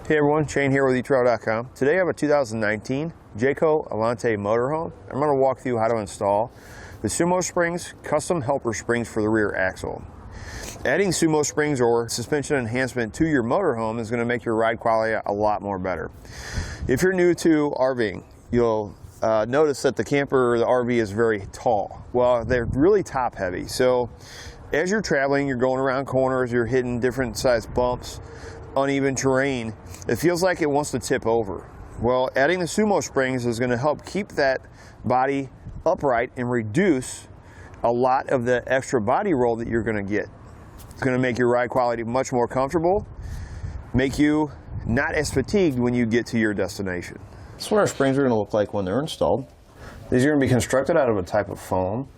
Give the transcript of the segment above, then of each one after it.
Hey everyone, Shane here with eTrail.com. Today I have a 2019 Jayco Alante Motorhome. I'm going to walk through how to install the SumoSprings custom helper springs for the rear axle. Adding SumoSprings or suspension enhancement to your motorhome is going to make your ride quality a lot more better. If you're new to RVing, you'll notice that the camper or the RV is very tall. Well, they're really top heavy. So as you're traveling, you're going around corners, you're hitting different size bumps, uneven terrain, it feels like it wants to tip over. Well, adding the SumoSprings is going to help keep that body upright and reduce a lot of the extra body roll that you're going to get. It's going to make your ride quality much more comfortable, make you not as fatigued when you get to your destination. This is what our springs are going to look like when they're installed. These are going to be constructed out of a type of foam,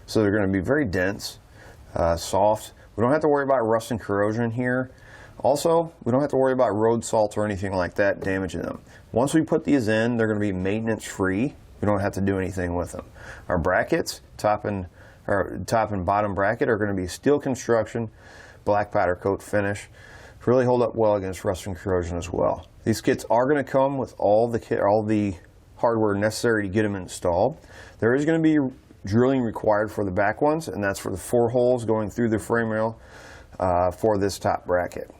so they're going to be very dense, soft. We don't have to worry about rust and corrosion here. Also, we don't have to worry about road salt or anything like that damaging them. Once we put these in, they're going to be maintenance free. We don't have to do anything with them. Our brackets, top and bottom bracket, are going to be steel construction, black powder coat finish. Really hold up well against rust and corrosion as well. These kits are going to come with all the hardware necessary to get them installed. There is going to be drilling required for the back ones, and that's for the 4 holes going through the frame rail for this top bracket.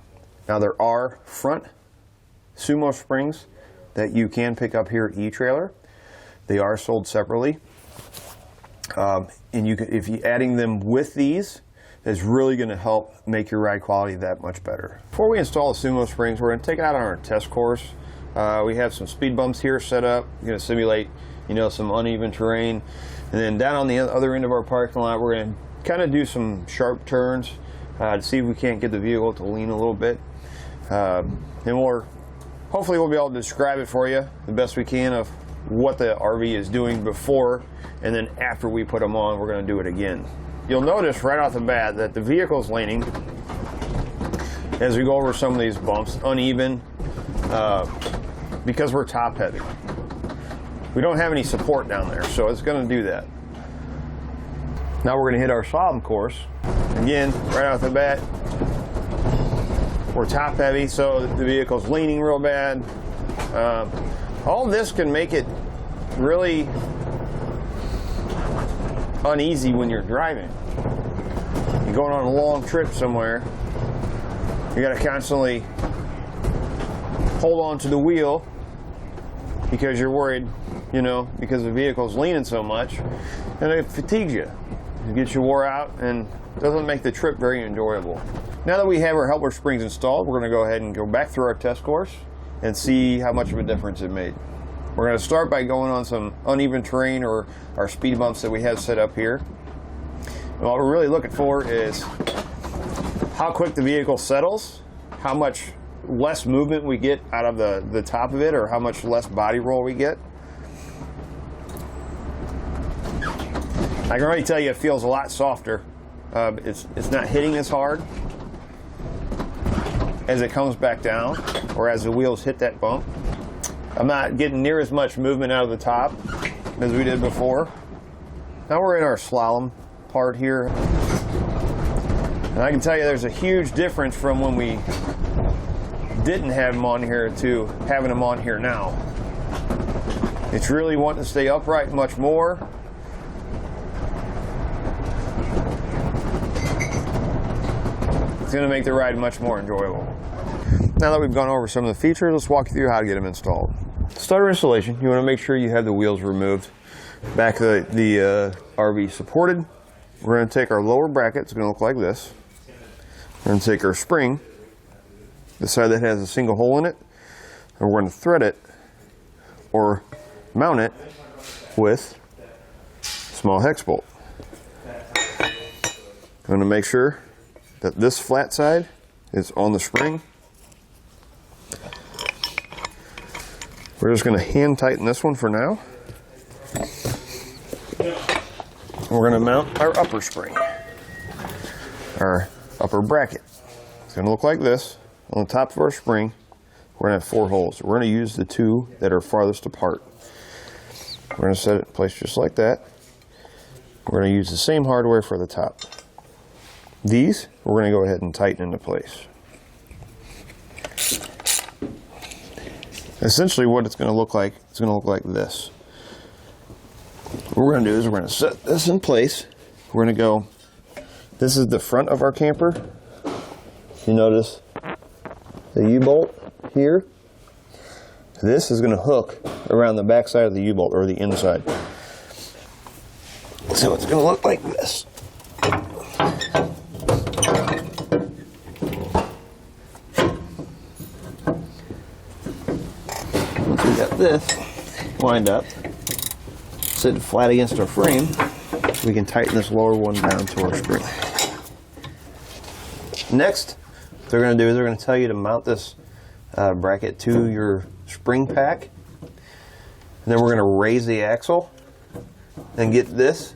Now there are front SumoSprings that you can pick up here at eTrailer. They are sold separately, and if you adding them with these is really going to help make your ride quality that much better. Before we install the SumoSprings, we're going to take it out on our test course. We have some speed bumps here set up. We're going to simulate, some uneven terrain, and then down on the other end of our parking lot, we're going to kind of do some sharp turns to see if we can't get the vehicle to lean a little bit. And hopefully we'll be able to describe it for you the best we can of what the RV is doing before, and then after we put them on, we're going to do it again. You'll notice right off the bat that the vehicle's leaning as we go over some of these bumps, uneven, because we're top heavy. We don't have any support down there, so it's going to do that. Now we're going to hit our slalom course. Again, right off the bat, we're top heavy, so the vehicle's leaning real bad. All this can make it really uneasy when you're driving. You're going on a long trip somewhere, you got to constantly hold on to the wheel because you're worried, because the vehicle's leaning so much, and it fatigues you. It gets you wore out and doesn't make the trip very enjoyable. Now that we have our helper springs installed, we're going to go ahead and go back through our test course and see how much of a difference it made. We're going to start by going on some uneven terrain or our speed bumps that we have set up here. And what we're really looking for is how quick the vehicle settles, how much less movement we get out of the top of it, or how much less body roll we get. I can already tell you it feels a lot softer. It's not hitting as hard as it comes back down, or as the wheels hit that bump. I'm not getting near as much movement out of the top as we did before. Now we're in our slalom part here. And I can tell you there's a huge difference from when we didn't have them on here to having them on here now. It's really wanting to stay upright much more. It's going to make the ride much more enjoyable. Now that we've gone over some of the features, let's walk you through how to get them installed. To start our installation, you want to make sure you have the wheels removed. Back of the RV supported. We're going to take our lower bracket. It's going to look like this. We're going to take our spring, the side that has a single hole in it, and we're going to thread it or mount it with a small hex bolt. I'm going to make sure that this flat side is on the spring. We're just going to hand tighten this one for now. We're going to mount our upper spring, our upper bracket. It's going to look like this. On the top of our spring, we're going to have 4 holes. We're going to use the 2 that are farthest apart. We're going to set it in place just like that. We're going to use the same hardware for the top. These, we're going to go ahead and tighten into place. essentially what it's going to look like, it's going to look like this. What we're going to do is we're going to set this in place. We're going to go, this is the front of our camper. You notice the U-bolt here. This is going to hook around the back side of the U-bolt, or the inside. So it's going to look like this. Once we got this lined up, sit flat against our frame, so we can tighten this lower one down to our spring. Next, what they're going to do is they're going to tell you to mount this bracket to your spring pack. And then we're going to raise the axle and get this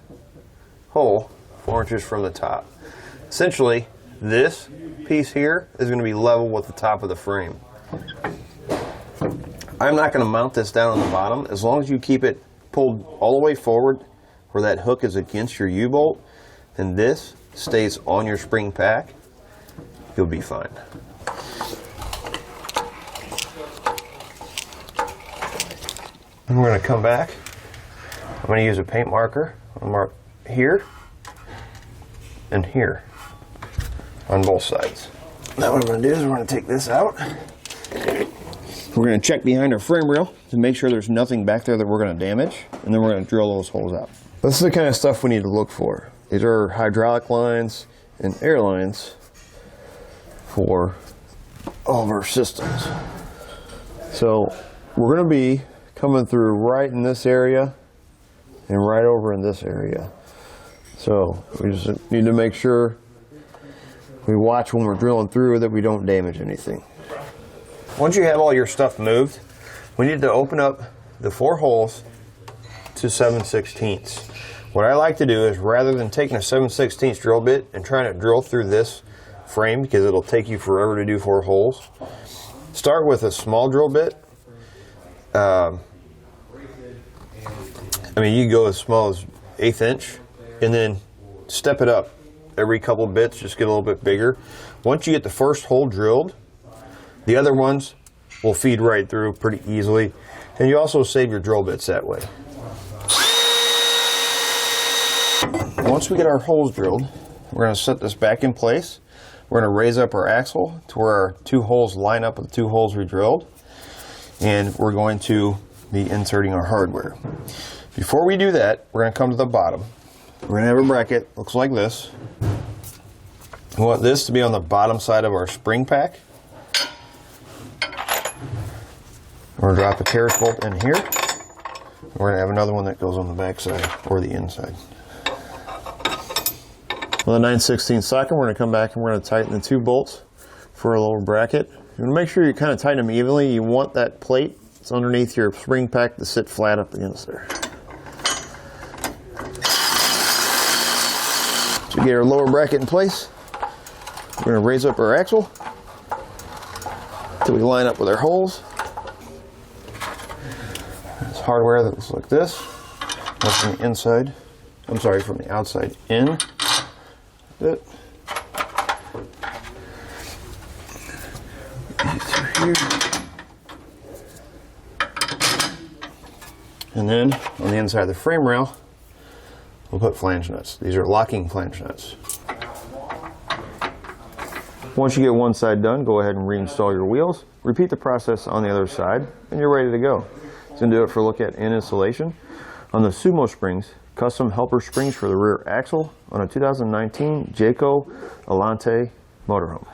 hole 4 inches from the top. Essentially, this piece here is going to be level with the top of the frame. I'm not going to mount this down on the bottom. As long as you keep it pulled all the way forward where that hook is against your U-bolt, and this stays on your spring pack, you'll be fine. And we're going to come back. I'm going to use a paint marker. I'll mark here and here on both sides. Now what I'm going to do is we're going to take this out. We're going to check behind our frame rail to make sure there's nothing back there that we're going to damage, and then we're going to drill those holes out. This is the kind of stuff we need to look for. These are hydraulic lines and air lines for all of our systems. So we're going to be coming through right in this area and right over in this area. So we just need to make sure we watch when we're drilling through that we don't damage anything. Once you have all your stuff moved, we need to open up the 4 holes to 7/16. What I like to do is, rather than taking a 7/16 drill bit and trying to drill through this frame, because it'll take you forever to do 4 holes, start with a small drill bit. I mean, you go as small as 1/8 inch, and then step it up every couple of bits, just get a little bit bigger. Once you get the first hole drilled, the other ones will feed right through pretty easily, and you also save your drill bits that way. Once we get our holes drilled, we're going to set this back in place. We're going to raise up our axle to where our 2 holes line up with the 2 holes we drilled, and we're going to be inserting our hardware. Before we do that, we're going to come to the bottom. We're going to have a bracket, looks like this. We want this to be on the bottom side of our spring pack. We're going to drop a terrace bolt in here. We're going to have another one that goes on the back side or the inside. On the 9/16 socket, we're going to come back and we're going to tighten the 2 bolts for our lower bracket. You want to make sure you kind of tighten them evenly. You want that plate that's underneath your spring pack to sit flat up against there. So we get our lower bracket in place. We're going to raise up our axle until we line up with our holes. There's hardware that looks like this. That's from the inside. I'm sorry, from the outside in. It. Here. And then on the inside of the frame rail, we'll put flange nuts. These are locking flange nuts. Once you get one side done, go ahead and reinstall your wheels. Repeat the process on the other side, and you're ready to go. It's going to do it for a look at installation on the SumoSprings custom helper springs for the rear axle on a 2019 Jayco Alante Motorhome.